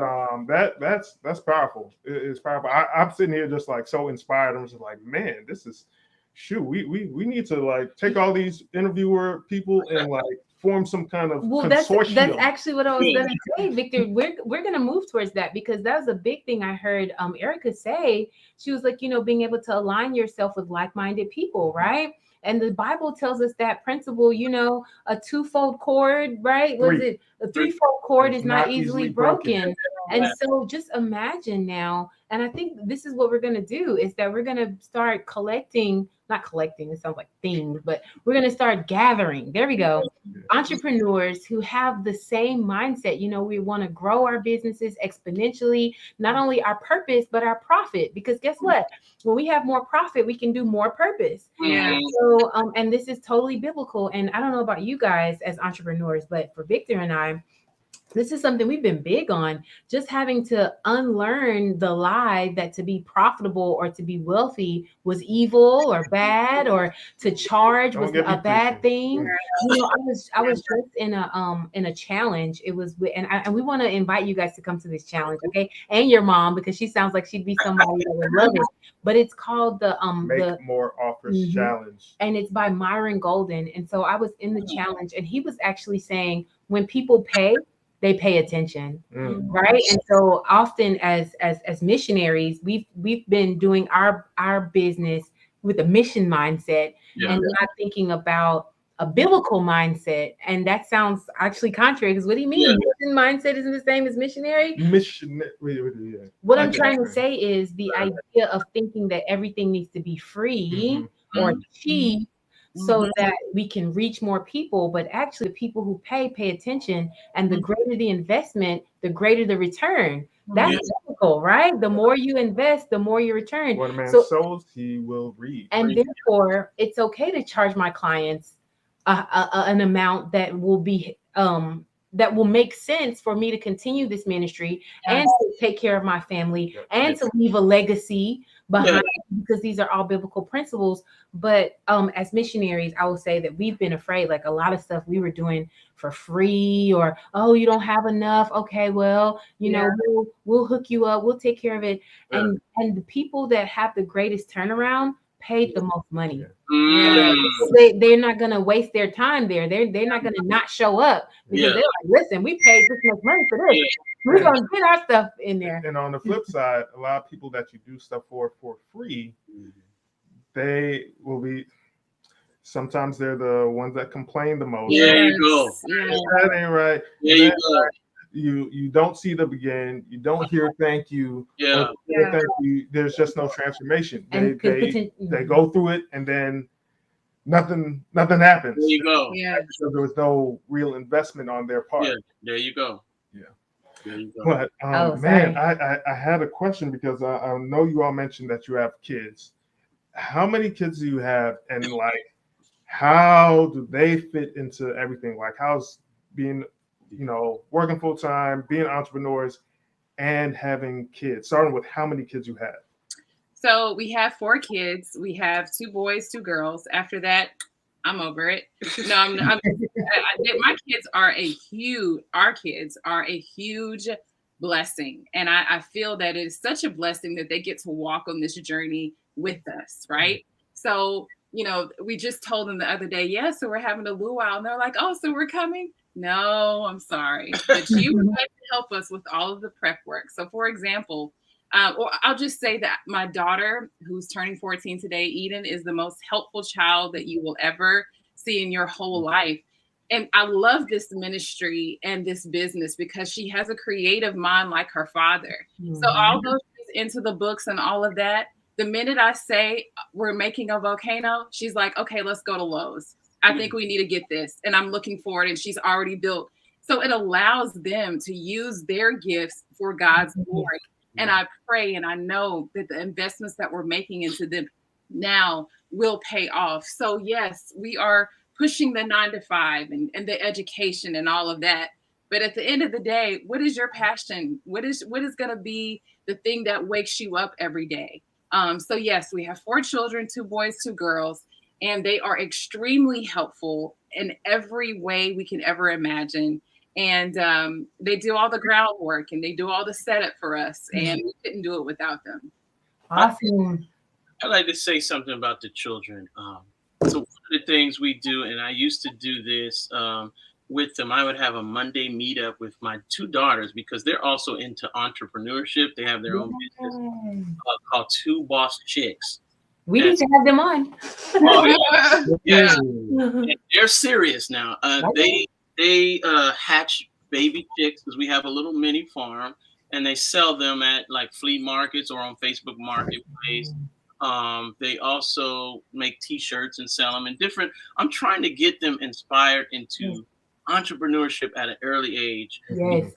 that's powerful. It's powerful. I'm sitting here just like so inspired. I'm just like, man, this is we need to like take all these interviewer people and like form some kind of consortium. That's actually what I was going to say, Victor. We're going to move towards that because that was a big thing I heard Erica say. She was like, you know, being able to align yourself with like-minded people, right? And the Bible tells us that principle, you know, a twofold cord, right? Was it a threefold cord is not easily broken. And so just imagine now, and I think this is what we're going to do is that we're going to start not collecting, it sounds like things, but we're going to start gathering. There we go. Entrepreneurs who have the same mindset. You know, we want to grow our businesses exponentially, not only our purpose, but our profit. Because guess what? When we have more profit, we can do more purpose. Yeah. So, and this is totally biblical. And I don't know about you guys as entrepreneurs, but for Victor and I, this is something we've been big on, just having to unlearn the lie that to be profitable or to be wealthy was evil or bad, or to charge was a bad thing. You know, I was just in a challenge. It was, and we want to invite you guys to come to this challenge, okay? And your mom, because she sounds like she'd be somebody that would love it. But it's called the Make More Offers Challenge, and it's by Myron Golden. And so I was in the challenge, and he was actually saying when people pay, they pay attention, right? And so often as missionaries, we've been doing our business with a mission mindset and not thinking about a biblical mindset. And that sounds actually contrary, because what do you mean? Mission mindset isn't the same as missionary? What I'm trying to say is the idea of thinking that everything needs to be free or cheap, so that we can reach more people. But actually the people who pay attention, and the greater the investment, the greater the return. That's typical, right? The more you invest, the more you return. What a man sows, he will reap. And therefore, it's okay to charge my clients an amount that will be that will make sense for me to continue this ministry and to take care of my family and to leave a legacy behind, because these are all biblical principles. But as missionaries, I will say that we've been afraid. Like a lot of stuff we were doing for free, or oh, you don't have enough. Okay, well, you know, we'll hook you up. We'll take care of it. And the people that have the greatest turnaround paid the most money. They're not gonna waste their time there. They're not gonna not show up, because they're like, listen, we paid this much money for this. We're gonna get our stuff in there. And on the flip side, a lot of people that you do stuff for free, they will be. Sometimes they're the ones that complain the most. You go. That ain't right. You go. You don't see the begin. You don't hear thank you. Thank you. There's just no transformation. They go through it, and then nothing happens. There you go. So there was no real investment on their part. There you go. There you go. But I had a question, because I know you all mentioned that you have kids. How many kids do you have, and like, how do they fit into everything? Like, how's being, working full time, being entrepreneurs, and having kids? Starting with how many kids you have. So we have 4 kids. We have 2 boys, 2 girls. After that, I'm over it. No, my kids are our kids are a huge blessing. And I feel that it is such a blessing that they get to walk on this journey with us, right? So, we just told them the other day, so we're having a luau. And they're like, oh, so we're coming? No, I'm sorry. But you would like to help us with all of the prep work. So, for example, or I'll just say that my daughter, who's turning 14 today, Eden, is the most helpful child that you will ever see in your whole life. And I love this ministry and this business because she has a creative mind like her father. So although she's into the books and all of that, the minute I say we're making a volcano, she's like, okay, let's go to Lowe's. I think we need to get this. And I'm looking forward, and she's already built. So it allows them to use their gifts for God's glory. And I pray and I know that the investments that we're making into them now will pay off. So yes, we are pushing the 9 to 5 and the education and all of that. But at the end of the day, what is your passion? What is going to be the thing that wakes you up every day? So yes, we have 4 children, 2 boys, 2 girls, and they are extremely helpful in every way we can ever imagine. And they do all the groundwork and they do all the setup for us, and we couldn't do it without them. Awesome. I'd like to say something about the children. So one of the things we do, and I used to do this with them, I would have a Monday meetup with my 2 daughters, because they're also into entrepreneurship. They have their own business called 2 Boss Chicks. We need to have them on. And they're serious now. They hatch baby chicks, because we have a little mini farm, and they sell them at like flea markets or on Facebook Marketplace. They also make T-shirts and sell them in different. I'm trying to get them inspired into entrepreneurship at an early age. Yes.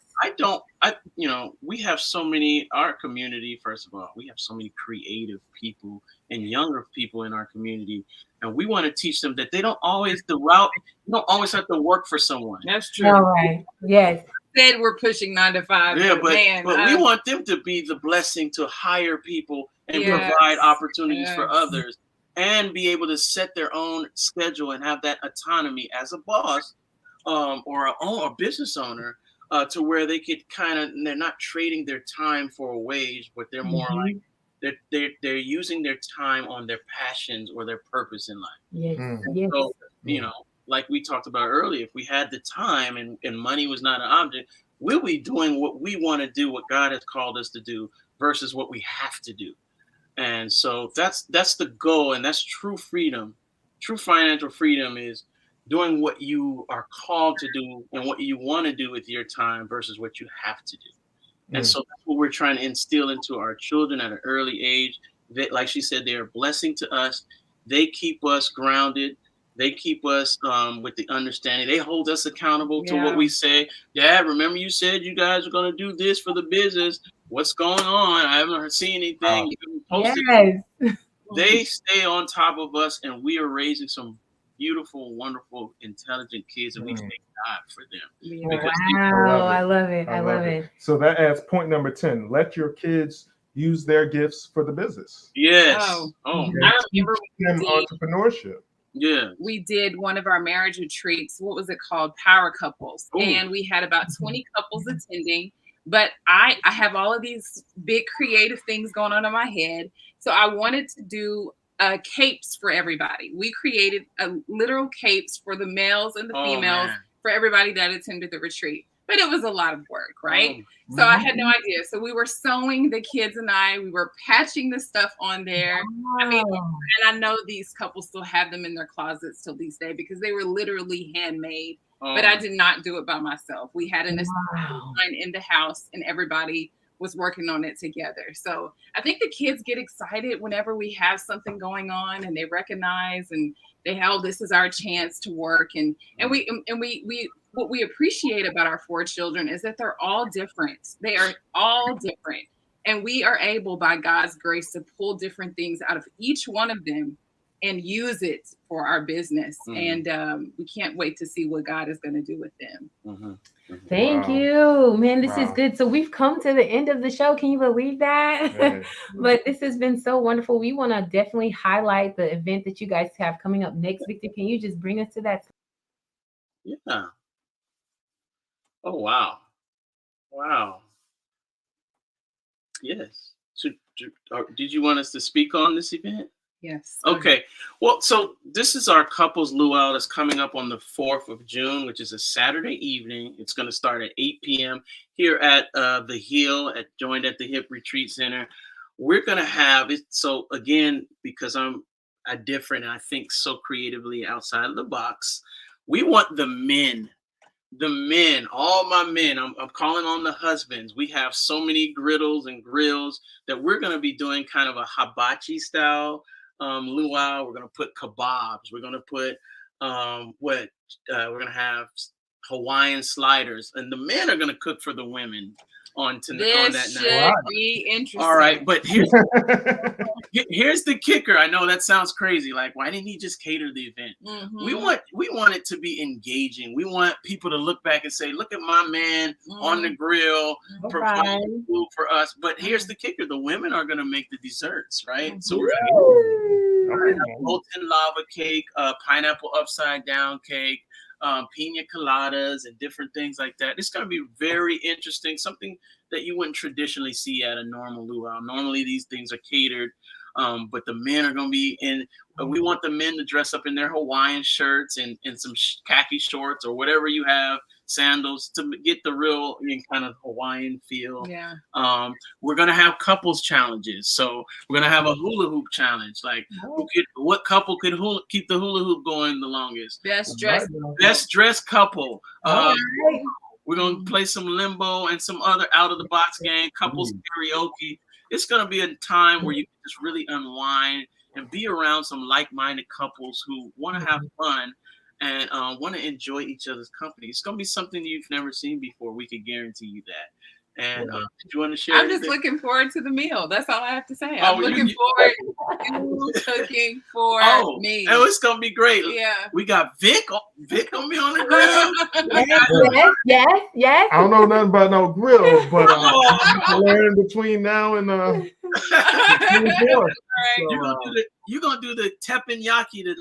We have so many, our community, first of all, we have so many creative people and younger people in our community. And we want to teach them that they don't always, you don't always have to work for someone. That's true. All right. Yes. Said we're pushing 9 to 5. Yeah, but we want them to be the blessing to hire people and provide opportunities for others, and be able to set their own schedule and have that autonomy as a boss or a business owner, to where they could they're not trading their time for a wage, but they're more like they're using their time on their passions or their purpose in life. Yes. So, like we talked about earlier, if we had the time and money was not an object, we'll be doing what we want to do, what God has called us to do, versus what we have to do. And so that's the goal, and that's true freedom. True financial freedom is doing what you are called to do and what you want to do with your time versus what you have to do. And so that's what we're trying to instill into our children at an early age. That, like she said, they're a blessing to us. They keep us grounded. They keep us with the understanding. They hold us accountable to what we say. Dad, remember you said you guys are going to do this for the business. What's going on? I haven't seen anything. Yes. They stay on top of us, and we are raising some beautiful, wonderful, intelligent kids, and we thank God for them. Yeah. Because Wow, I love it. I love it. So that adds point number 10. Let your kids use their gifts for the business. yes. Oh. Oh, And I teach remember them entrepreneurship. yeah. we did one of our marriage retreats. What was it called? Power Couples. Ooh. And we had about 20 couples attending. But I have all of these big creative things going on in my head. So I wanted to do capes for everybody. We created literal capes for the males and the females for everybody that attended the retreat. But it was a lot of work, right? Oh. So I had no idea. So we were sewing, the kids and we were patching the stuff on there. Wow. I mean, and I know these couples still have them in their closets till this day because they were literally handmade. But I did not do it by myself. We had an assistant in the house and everybody was working on it together. So I think the kids get excited whenever we have something going on and they recognize and they know this is our chance to work. And we what we appreciate about our 4 children is that they're all different. They are all different. And we are able, by God's grace, to pull different things out of each one of them and use it for our business. And we can't wait to see what God is going to do with them. Thank you, man. This is good. So we've come to the end of the show. Can you believe that? But this has been so wonderful. We want to definitely highlight the event that you guys have coming up next. Victor, can you just bring us to that? Yeah. Oh, wow. Wow. Yes. So, did you want us to speak on this event? Yes. Okay. Well, so this is our couples luau that's coming up on the 4th of June, which is a Saturday evening. It's going to start at 8 p.m. here at the Hill Joined at the Hip Retreat Center. We're going to have it. So again, because I'm different and I think so creatively outside of the box, we want the men, all my men. I'm calling on the husbands. We have so many griddles and grills that we're going to be doing kind of a hibachi style luau. We're going to put kebabs. We're going to put we're going to have Hawaiian sliders, and the men are going to cook for the women on that night. This should be interesting. All right, but here's the kicker. I know that sounds crazy. Like, why didn't he just cater the event? We want it to be engaging. We want people to look back and say, "Look at my man on the grill, providing food for us." But here's the kicker: the women are going to make the desserts, right? So we're going to have molten lava cake, pineapple upside down cake, pina coladas, and different things like that. It's going to be very interesting, something that you wouldn't traditionally see at a normal luau. Normally these things are catered, but the men are going to be in. We want the men to dress up in their Hawaiian shirts and some khaki shorts or whatever you have, sandals, to get the real kind of Hawaiian feel. Yeah. We're going to have couples challenges. So we're going to have a hula hoop challenge. Like, what couple could keep the hula hoop going the longest? Best dressed couple. We're going to play some limbo and some other out of the box game, couples karaoke. It's going to be a time where you can just really unwind and be around some like-minded couples who want to have fun and want to enjoy each other's company. It's going to be something you've never seen before. We can guarantee you that. And did you want to share? I'm just looking forward to the meal. That's all I have to say. I'm looking forward to cooking for me. Oh, it's gonna be great. Yeah. We got Vic. Vic gonna be on the grill. Yes. I don't know nothing about no grill, but I'm learning between now and You're gonna do the teppanyaki, the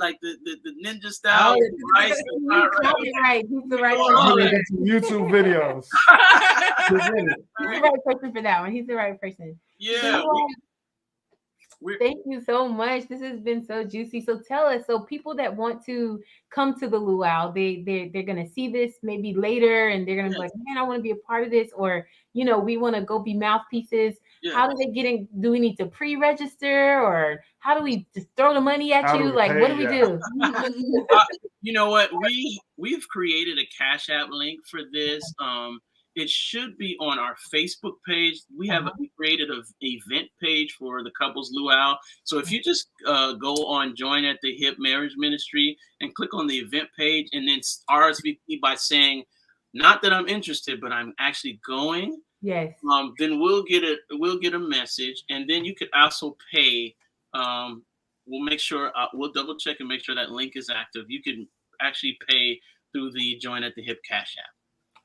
ninja style rice. He's the right person. YouTube videos. He's the right person for that one. He's the right person. Yeah. Thank you so much. This has been so juicy. So tell us, so people that want to come to the luau, they're gonna see this maybe later, and they're gonna be like, man, I want to be a part of this, or we want to go be mouthpieces. Yeah. How do they get in? Do we need to pre-register, or how do we just throw the money at you? Like, what do we do? You know what? We've created a Cash App link for this. It should be on our Facebook page. We created an event page for the couples luau. So if you just go on Join at the Hip Marriage Ministry and click on the event page, and then RSVP by saying, not that I'm interested, but I'm actually going. Yes. Then we'll get a message, and then you could also pay we'll make sure we'll double check and make sure that link is active. You can actually pay through the Join at the Hip Cash App.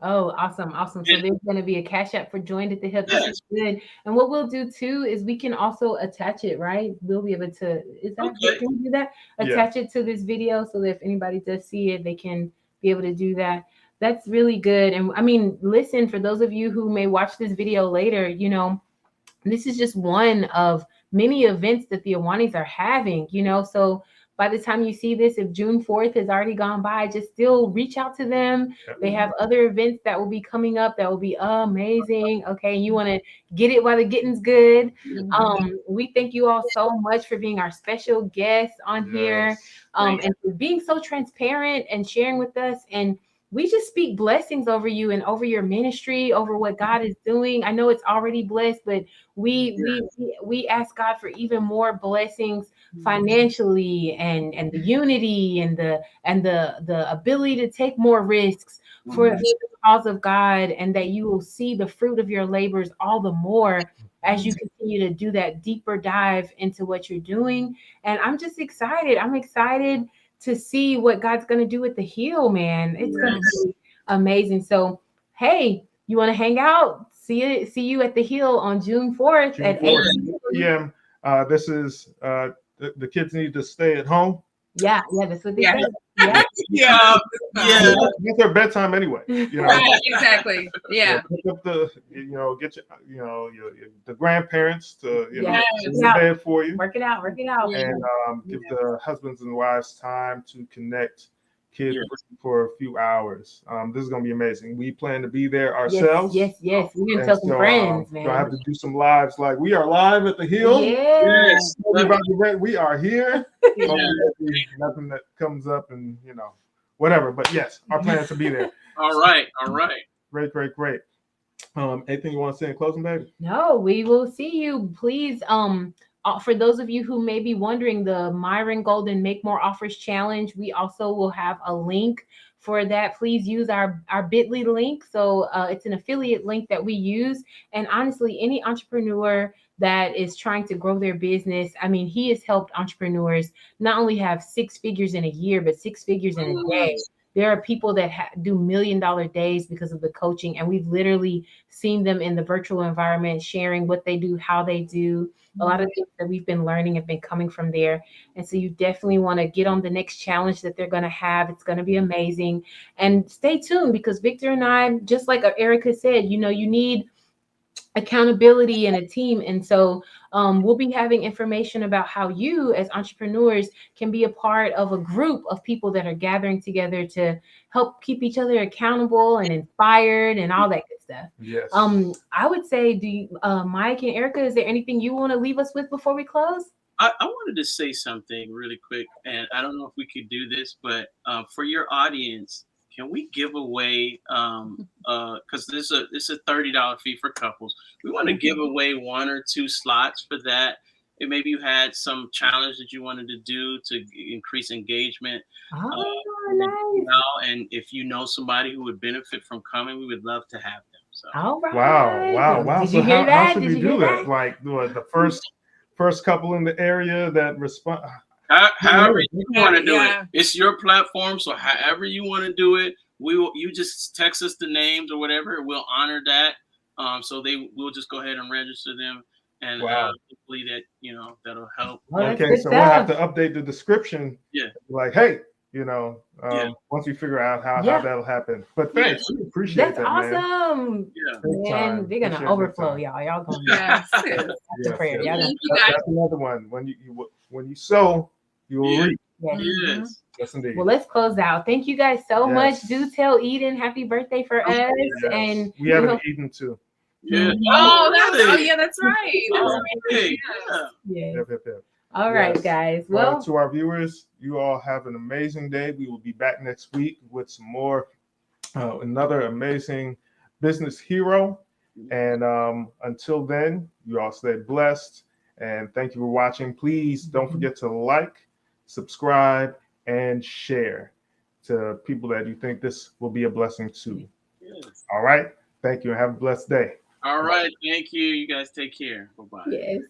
Oh, awesome. Awesome. So there's going to be a cash app for Joined at the Hip. This is good. And what we'll do too is we can also attach it, right? We'll be able to, can we do that? Attach it to this video so that if anybody does see it, they can be able to do that. That's really good. And I mean, listen, for those of you who may watch this video later, you know, this is just one of many events that the Awonis are having, you know, so by the time you see this, if June 4th has already gone by, just still reach out to them. They have other events that will be coming up that will be amazing. Okay, you want to get it while the getting's good. We thank you all so much for being our special guests on here, and for being so transparent and sharing with us. And we just speak blessings over you and over your ministry, over what God is doing. I know it's already blessed, but we ask God for even more blessings financially, and the unity and the ability to take more risks for the cause of God, and that you will see the fruit of your labors all the more as you continue to do that deeper dive into what you're doing. And I'm just excited. I'm excited to see what God's going to do with the Heal, man. It's going to be amazing. So, hey, you want to hang out? See you at the Heal on June 4th at 8 p.m. This is the kids need to stay at home. Yeah, that's what they said. It's their bedtime anyway. You know? Right, exactly. Yeah. Pick up get the grandparents to get bed for you. Work it out. And give the husbands and wives time to connect kids for a few hours. This is gonna be amazing. We plan to be there ourselves. Yes. We're gonna tell some friends, man. I have to do some lives. Like, we are live at the Hill. Yes. We are here. Nothing that comes up and whatever. But yes, our plan is to be there. All right. Great. Anything you want to say in closing, baby? No, we will see you. Please, for those of you who may be wondering, the Myron Golden Make More Offers Challenge, we also will have a link for that. Please use our bit.ly link. So it's an affiliate link that we use. And honestly, any entrepreneur that is trying to grow their business, I mean, he has helped entrepreneurs not only have 6 figures in a year, but 6 figures in a day. There are people that do $1 million days because of the coaching, and we've literally seen them in the virtual environment sharing what they do, how they do. A lot of things that we've been learning have been coming from there. And so you definitely want to get on the next challenge that they're going to have. It's going to be amazing. And stay tuned, because Victor and I, just like Erica said, you need accountability and a team. And so we'll be having information about how you as entrepreneurs can be a part of a group of people that are gathering together to help keep each other accountable and inspired and all that good stuff. Yes. I would say, Mike and Erica, is there anything you want to leave us with before we close? I wanted to say something really quick, and I don't know if we could do this, but for your audience, can we give away, because it's a $30 fee for couples. We want to give away 1 or 2 slots for that. And maybe you had some challenge that you wanted to do to increase engagement. Nice. And if you know somebody who would benefit from coming, we would love to have them. So. All right. Wow. Did you hear that? How should we do that? Like the first couple in the area that respond. However you want to do it, it's your platform. So however you want to do it, you just text us the names or whatever. We'll honor that. So we'll just go ahead and register them, and hopefully that'll help. Okay, so we'll have to update the description. Yeah. Like, hey, once we figure out how that'll happen. But thanks, we appreciate that. That's awesome. Man, they're gonna overflow, y'all. Y'all gonna that's a prayer. That's another one. When you sow, you will reap. Yes. Yes, indeed. Well, let's close out. Thank you guys so much. Do tell Eden happy birthday for us. And we haven't eaten too. Yeah. That's right. All right, guys. Well, to our viewers, you all have an amazing day. We will be back next week with some more, another amazing business hero. And until then, you all stay blessed. And thank you for watching. Please don't forget to like, subscribe, and share to people that you think this will be a blessing to. Yes. All right. Thank you, and have a blessed day. All right. Thank you. You guys take care. Bye-bye. Yes.